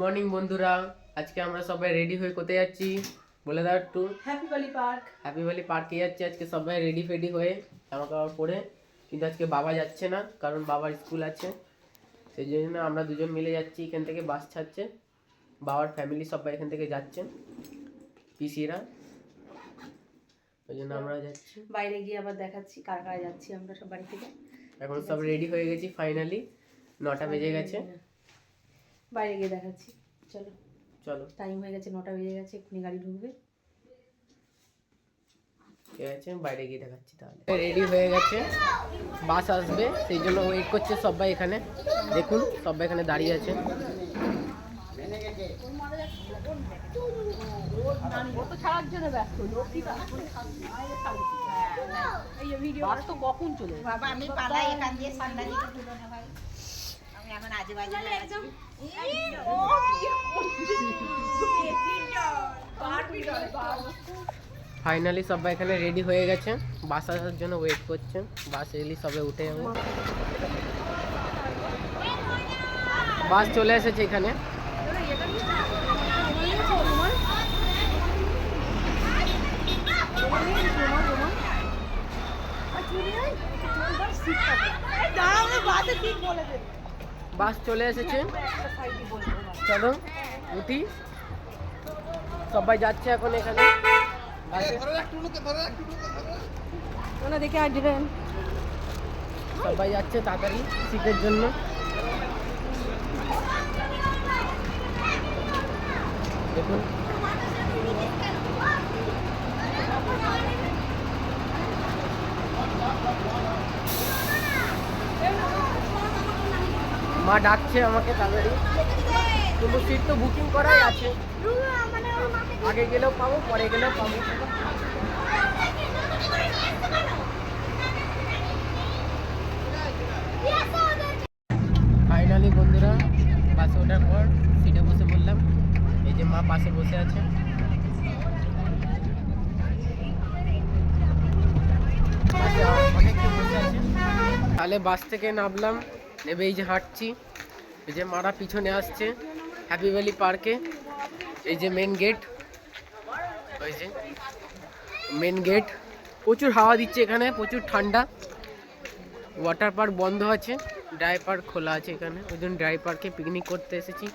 Morning বন্ধুরা, আজকে আমরা সবাই রেডি হয়ে কোথায় যাচ্ছি বলে দাও একটু। Happy valley park. Happy valley পার্কে যাচ্ছি আজকে সবাই রেডি ফেডি হয়ে জামা কাপড় পরে। কিন্তু আজকে বাবা যাচ্ছে না, কারণ বাবার স্কুল আছে, সেই জন্য আমরা দুজন মিলে যাচ্ছি। এখান থেকে বাস ছাড়ছে, বাবার ফ্যামিলি সবাই এখান থেকে যাচ্ছে, পিসিরা, ওই জন্য আমরা যাচ্ছি। বাইরে গিয়ে আবার দেখাচ্ছি কার কারা যাচ্ছি আমরা সব বাড়ি থেকে। এখন সব রেডি হয়ে গেছি, ফাইনালি 9টা বেজে গেছে। বাইরে গিয়ে দেখাচ্ছি, চলো চলো। টাইম হয়ে গেছে, 9টা বেজে গেছে, এক্ষুনি গাড়ি ঢুকবে। ঠিক আছে, বাইরে গিয়ে দেখাচ্ছি। তাহলে রেডি হয়ে গেছে, বাস আসবে সেই জন্য ওয়েট করছে সবাই এখানে। দেখুন সবাই এখানে দাঁড়িয়ে আছে। কখন চলে বাবা আমি পালাই এখান দিয়ে সামনে দিকে তুলো না ভাই, আমি এখন আজে বাজে একদম ফাইনালি সবাই এখানে রেডি হয়ে গেছে, বাস আসার জন্য ওয়েট করছে। বাস এলি সবাই উঠে যাবে। বাস চলে এসেছে এখানে। বাস চলে এসেছে, চলো উঠি। সবাই যাচ্ছে এখন এখানে। দেখে আর দিলেন সবাই যাচ্ছে তাড়াতাড়ি সিটের জন্য। দেখুন মা ডাকছে আমাকে তাড়াতাড়ি, কিন্তু সিট তো বুকিং করাই আছে। আগে গেলেও পাবো, পরে গেলেও পাবো। ফাইনালি বন্ধুরা বাসে ওঠার পর সিটে বসে বললাম, এই যে মা পাশে বসে আছে। তাহলে বাস থেকে নামলাম, নেবে এই যে হাঁটছি। এই যে মারা পিছনে আসছে হ্যাপি ভ্যালি পার্কে। এই যে মেন গেট, ওই যে মেন গেট। প্রচুর হাওয়া দিচ্ছে এখানে, প্রচুর ঠান্ডা। ওয়াটার পার্ক বন্ধ আছে, ড্রাই পার্ক খোলা আছে এখানে, ওই জন্য ড্রাই পার্কে পিকনিক করতে এসেছি।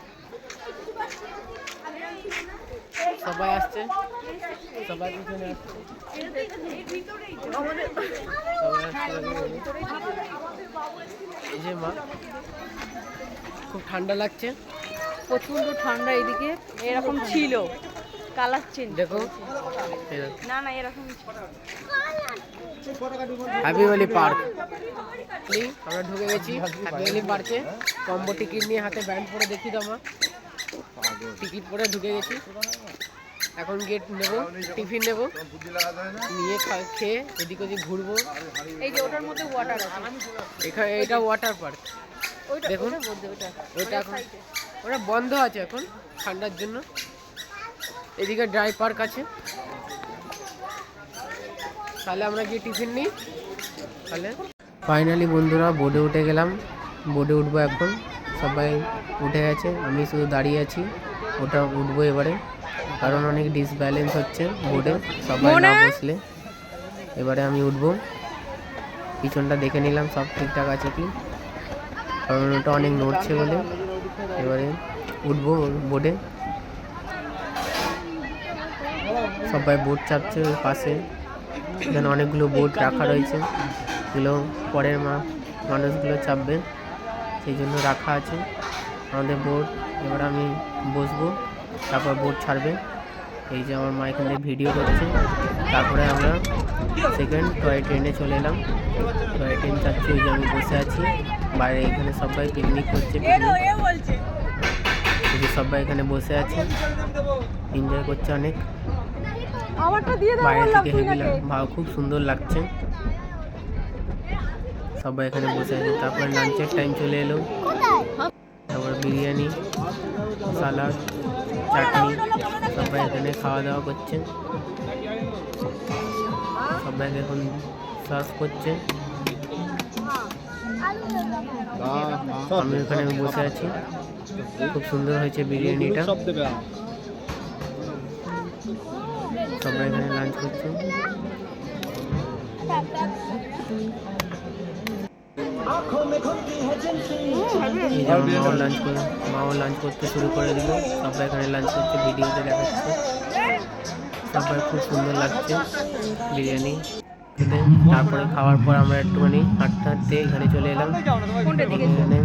সবাই আসছে, সবাই পিছনে আসছে, এই যে মা। খুব ঠান্ডা লাগছে, প্রচন্ড ঠান্ডা এদিকে। এরকম ছিল কালার চেঞ্জ, দেখো। না না এরকম হ্যাপি ভ্যালি পার্ক আমরা ঢুকে গেছি হ্যাপি ভ্যালি পার্কে। কম্বো টিকিট নিয়ে হাতে ব্যান্ড পরে, দেখি তো আমার টিকিট পরে ঢুকে গেছি। এখন গেট নেব, টিফিন নেব, নিয়ে খেয়ে এদিক ওদিক ঘুরবো। এই যে ওটার মধ্যে ওয়াটার আছে এখানে, এটা ওয়াটার পার্ক। দেখুন ওটা এখন ওটা বন্ধ আছে এখন ঠান্ডার জন্য। এদিকে ড্রাই পার্ক আছে। তাহলে আমরা গিয়ে টিফিন নিই। তাহলে ফাইনালি বন্ধুরা বোর্ডে উঠে গেলাম, বোর্ডে উঠবো এখন। সবাই উঠে গেছে, আমি শুধু দাঁড়িয়ে আছি। ওটা উঠবো এবারে, কারণ অনেক ডিসব্যালেন্স হচ্ছে বোর্ডে, সবাই না বসলে। এবারে আমি উঠবো, পিছনটা দেখে নিলাম সব ঠিকঠাক আছে কি, কারণ ওটা অনেক নড়ছে বলে। এবারে উঠবো বোর্ডে। সবাই বোর্ড চাপছে ওই পাশে, এখানে অনেকগুলো বোর্ড রাখা রয়েছে, এগুলো পরের মানুষগুলো চাপবে, সেই জন্য রাখা আছে আমাদের বোর্ড। এবার আমি বসবো, তারপর বোর্ড ছাড়বে। এই যে আমার মা এখানে ভিডিও করছে। তারপরে আমরা সেকেন্ড টয় ট্রেনে চলে এলাম। টয় ট্রেন যাচ্ছে, ওই যে আমি বসে আছি বাইরে। এখানে সবাই পিকনিক করছে, সবাই এখানে বসে আছে, এনজয় করছে অনেক। বাইরে থেকে হেভি খুব সুন্দর লাগছে। সবাই এখানে বসে আছে। তারপরে লাঞ্চের টাইম চলে এলো, তারপর বিরিয়ানি, সালাড, চাটনি, সবাই এখানে খাওয়া দাওয়া করছে। সবাই এখন সার্ভ করছে। আমি এখানে বসে আছি। খুব সুন্দর হয়েছে বিরিয়ানিটা। সবাই এখানে লাঞ্চ করছে। এই যেমন মাও লাঞ্চ করতে শুরু করে দিল। সবাই এখানে লাঞ্চ করছে, ভিডিওতে দেখাচ্ছে। সবাই খুব সুন্দর লাগছে বিরিয়ানি খেতে। তারপরে খাওয়ার পর আমরা একটুখানি হাঁটতে হাঁটতে এখানে চলে এলাম। এখানে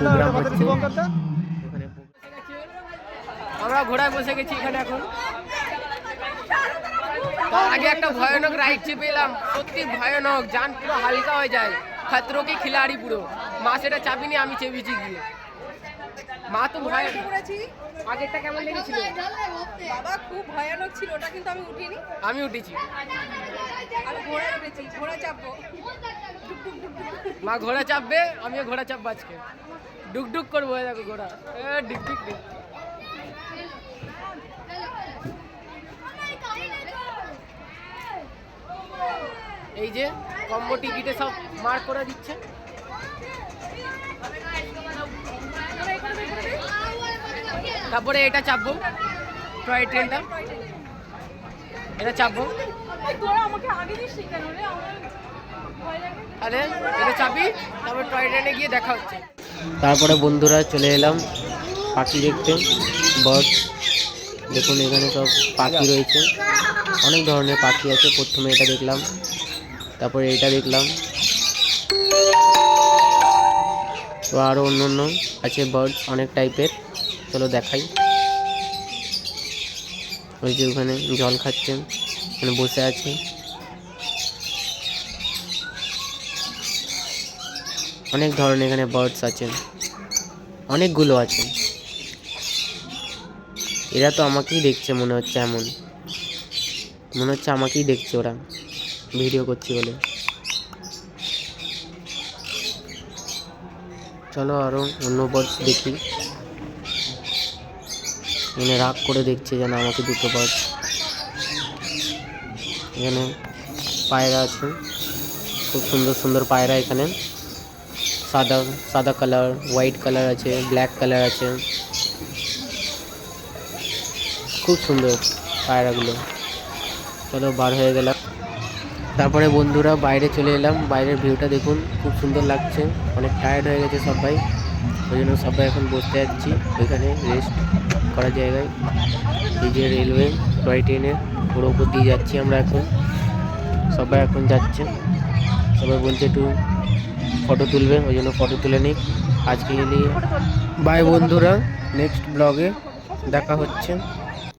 প্রোগ্রাম হচ্ছে। আমরা ঘোড়ায় বসে গেছি এখানে এখন। তার আগে একটা ভয়ানক রাইড চেপে এলাম, সত্যি ভয়ানক, জান পুরো হালকা হয়ে যায়। খতরো কি খিলাড়ি পুরো। মা সেটা চাপিনি, আমি চেপেছি গিয়ে। মা তো ভয়ানক। আগেরটা কেমন লেগেছিল? বাবা খুব ভয়ানক ছিল ওটা, কিন্তু আমি উঠিনি। আমি উঠেছি, আমি ঘোড়ায় উঠেছি, ঘোড়া চাপবো। মা ঘোড়া চাপবে, আমিও ঘোড়া চাপবো আজকে। ডুকডুক করবো, দেখো ঘোড়া ডিক ডিক ডিক। এই যে কম্বো টিকিটে সব মার্ক করে দিচ্ছে। তারপরে এটা চাপবো, টয় ট্রেনটা, এটা চাপবো। আরে এটা চাপি, তারপর টয় ট্রেনে গিয়ে দেখা হচ্ছে। তারপরে বন্ধুরা চলে এলাম পাখি দেখতে, বার্ড। দেখুন এখানে সব পাখি রয়েছে, অনেক ধরনের পাখি আছে। প্রথমে এটা দেখলাম, তারপরে এটা দেখলাম, তো আরও অন্য অন্য আছে বার্ডস অনেক টাইপের। চলো দেখাই। ওই যে ওখানে জল খাচ্ছেন, এখানে বসে আছে। অনেক ধরনের এখানে বার্ডস আছে, অনেকগুলো আছে। এরা তো আমাকেই দেখছে মনে হচ্ছে, এমন মনে হচ্ছে আমাকেই দেখছে ওরা, ভিডিও করছি বলে। চলো আরও অন্য বার্ডস দেখি। এখানে রাগ করে দেখছে যেন আমাকে দুটো বার্ড। এখানে পায়রা আছে, খুব সুন্দর সুন্দর পায়রা। এখানে সাদা সাদা কালার, হোয়াইট কালার আছে, ব্ল্যাক কালার আছে, খুব সুন্দর পায়রাগুলো। চলো বার হয়ে গেলাম। তারপরে বন্ধুরা বাইরে চলে এলাম। বাইরের ভিউটা দেখুন, খুব সুন্দর লাগছে। অনেক টায়ার্ড হয়ে গেছে সবাই, ওই জন্য সবাই এখন বসতে যাচ্ছি ওইখানে রেস্ট করার জায়গায়। এই যে রেলওয়ে টয় ট্রেনের পুরো উপর দিয়ে যাচ্ছি আমরা এখন। সবাই এখন যাচ্ছে, সবাই বলছে একটু ফটো তুলবে, ওই জন্য ফটো তুলে নিই আজকে নিয়ে। বাই বন্ধুরা, নেক্সট ব্লগে দেখা হচ্ছে।